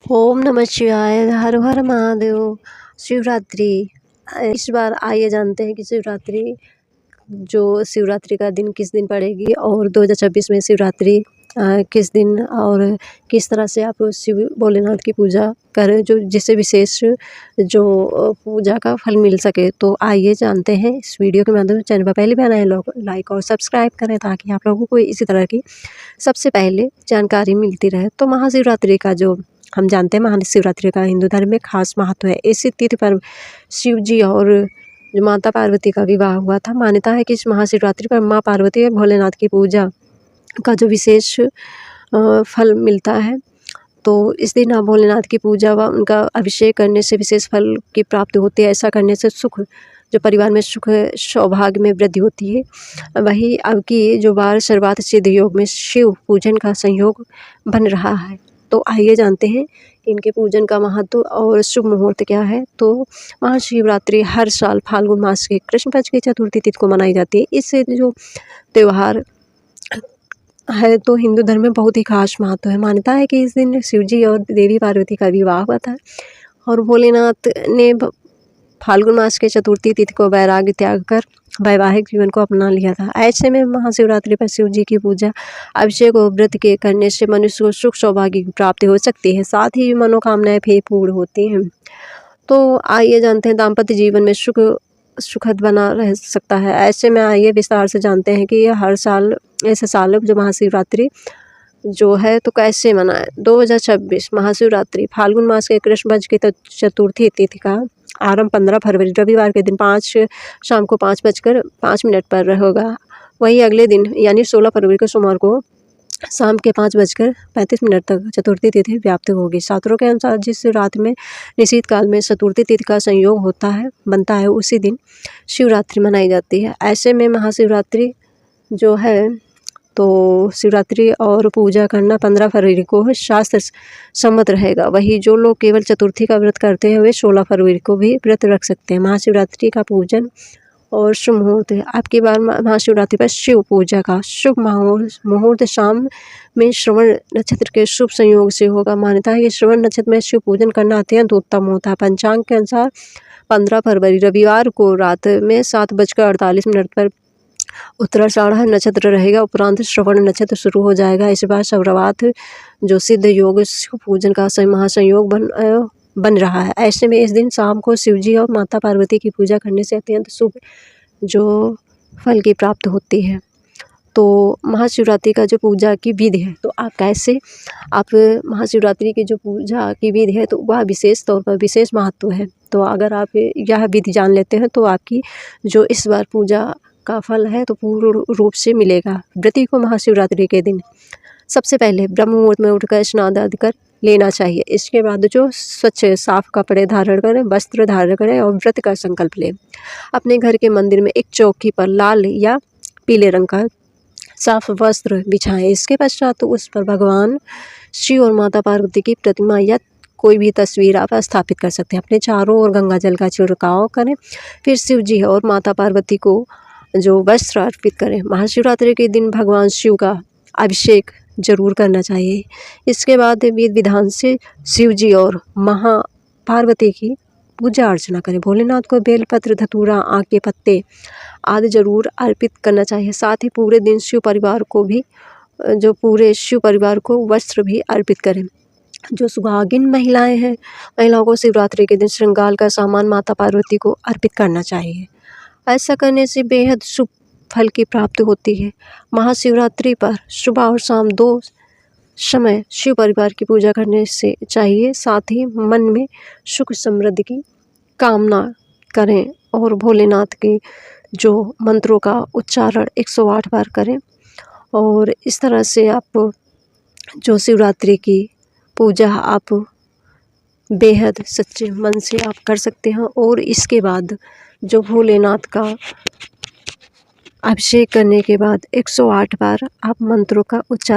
ओम नमः शिवाय, हर हर महादेव। शिवरात्रि। इस बार आइए जानते हैं कि शिवरात्रि का दिन किस दिन पड़ेगी और 2026 में शिवरात्रि किस दिन और किस तरह से आप शिव भोलेनाथ की पूजा करें जो जिससे विशेष पूजा का फल मिल सके। तो आइए जानते हैं इस वीडियो के माध्यम से। चैनल पर पहले भी आए लोग लाइक और सब्सक्राइब करें ताकि आप लोगों को इसी तरह की सबसे पहले जानकारी मिलती रहे। तो महाशिवरात्रि का जो हम जानते हैं, महाशिवरात्रि का हिंदू धर्म में खास महत्व है। इसी तिथि पर शिव जी और जो माता पार्वती का विवाह हुआ था। मान्यता है कि इस महाशिवरात्रि पर माँ पार्वती और भोलेनाथ की पूजा का जो विशेष फल मिलता है। तो इस दिन आप भोलेनाथ की पूजा व उनका अभिषेक करने से विशेष फल की प्राप्ति होती है। ऐसा करने से जो परिवार में सुख सौभाग्य में वृद्धि होती है। वही अब की जो बार सर्वार्थ सिद्ध योग में शिव पूजन का संयोग बन रहा है। तो आइए जानते हैं कि इनके पूजन का महत्व और शुभ मुहूर्त क्या है। तो महाशिवरात्रि हर साल फाल्गुन मास के कृष्ण पक्ष की चतुर्थी तिथि को मनाई जाती है। इससे जो त्यौहार है तो हिंदू धर्म में बहुत ही खास महत्व है। मान्यता है कि इस दिन शिव जी और देवी पार्वती का विवाह हुआ था और भोलेनाथ ने फाल्गुन मास के चतुर्थी तिथि को वैराग्य त्याग कर वैवाहिक जीवन को अपना लिया था। ऐसे में महाशिवरात्रि पर शिव जी की पूजा अभिषेक और व्रत के करने से मनुष्य को सुख सौभाग्य की प्राप्ति हो सकती है, साथ ही मनोकामनाएं भी पूर्ण होती हैं। तो आइए जानते हैं दाम्पत्य जीवन में सुखद बना रह सकता है। ऐसे में आइए विस्तार से जानते हैं कि यह हर साल ऐसे साल जो महाशिवरात्रि जो है तो कैसे मनाएं। 2026 महाशिवरात्रि फाल्गुन मास के कृष्ण पक्ष की चतुर्थी तिथि का आरंभ 15 फरवरी रविवार के दिन शाम को 5:05 पर होगा। वहीं अगले दिन यानी 16 फरवरी को सोमवार को शाम के 5:35 तक चतुर्थी तिथि व्याप्त होगी। शास्त्रों के अनुसार जिस रात में निश्चित काल में चतुर्थी तिथि का संयोग बनता है उसी दिन शिवरात्रि मनाई जाती है। ऐसे में महाशिवरात्रि जो है तो शिवरात्रि और पूजा करना 15 फरवरी को शास्त्र सम्मत रहेगा। वही जो लोग केवल चतुर्थी का व्रत करते हैं वे 16 फरवरी को भी व्रत रख सकते हैं। महाशिवरात्रि का पूजन और शुभ मुहूर्त है। आपकी बार महाशिवरात्रि पर शिव पूजा का शुभ मुहूर्त शाम में श्रवण नक्षत्र के शुभ संयोग से होगा। मान्यता है कि श्रवण नक्षत्र में शिव पूजन करना अत्यंत उत्तम होता है। पंचांग के अनुसार 15 फरवरी रविवार को रात में 7:48 पर उत्तराषाढ़ नक्षत्र रहेगा। उपरांत श्रवण नक्षत्र शुरू हो जाएगा। इस बार सौरवात जो सिद्ध योग शिव पूजन का महासंयोग बन रहा है। ऐसे में इस दिन शाम को शिवजी और माता पार्वती की पूजा करने से अत्यंत शुभ जो फल की प्राप्त होती है। तो महाशिवरात्रि का जो पूजा की विधि है तो आप महाशिवरात्रि की जो पूजा की विधि है तो वह विशेष तौर पर विशेष महत्व है। तो अगर आप यह विधि जान लेते हैं तो आपकी जो इस बार पूजा का फल है तो पूर्ण रूप से मिलेगा। व्रती को महाशिवरात्रि के दिन सबसे पहले ब्रह्म मुहूर्त में उठकर स्नान आदि कर लेना चाहिए। इसके बाद जो स्वच्छ साफ कपड़े धारण करें, वस्त्र धारण करें और व्रत का संकल्प लें। अपने घर के मंदिर में एक चौकी पर लाल या पीले रंग का साफ वस्त्र बिछाएं। इसके पश्चात तो उस पर भगवान शिव और माता पार्वती की प्रतिमा या कोई भी तस्वीर आप स्थापित कर सकते हैं। अपने चारों ओर गंगा जल का छिड़काव करें। फिर शिव जी और माता पार्वती को जो वस्त्र अर्पित करें। महाशिवरात्रि के दिन भगवान शिव का अभिषेक जरूर करना चाहिए। इसके बाद विधि विधान से शिव जी और पार्वती की पूजा अर्चना करें। भोलेनाथ को बेलपत्र, धतूरा, आक के पत्ते आदि जरूर अर्पित करना चाहिए। साथ ही पूरे दिन पूरे शिव परिवार को वस्त्र भी अर्पित करें। जो सुहागिन महिलाएं हैं महिलाओं को शिवरात्रि के दिन श्रृंगार का सामान माता पार्वती को अर्पित करना चाहिए। ऐसा करने से बेहद शुभ फल की प्राप्ति होती है। महाशिवरात्रि पर सुबह और शाम 2 समय शिव परिवार की पूजा करने से चाहिए। साथ ही मन में सुख समृद्धि की कामना करें और भोलेनाथ के जो मंत्रों का उच्चारण 108 बार करें। और इस तरह से आप जो शिवरात्रि की पूजा आप बेहद सच्चे मन से आप कर सकते हैं। और इसके बाद जो भोलेनाथ का अभिषेक करने के बाद 108 बार आप मंत्रों का उच्चारण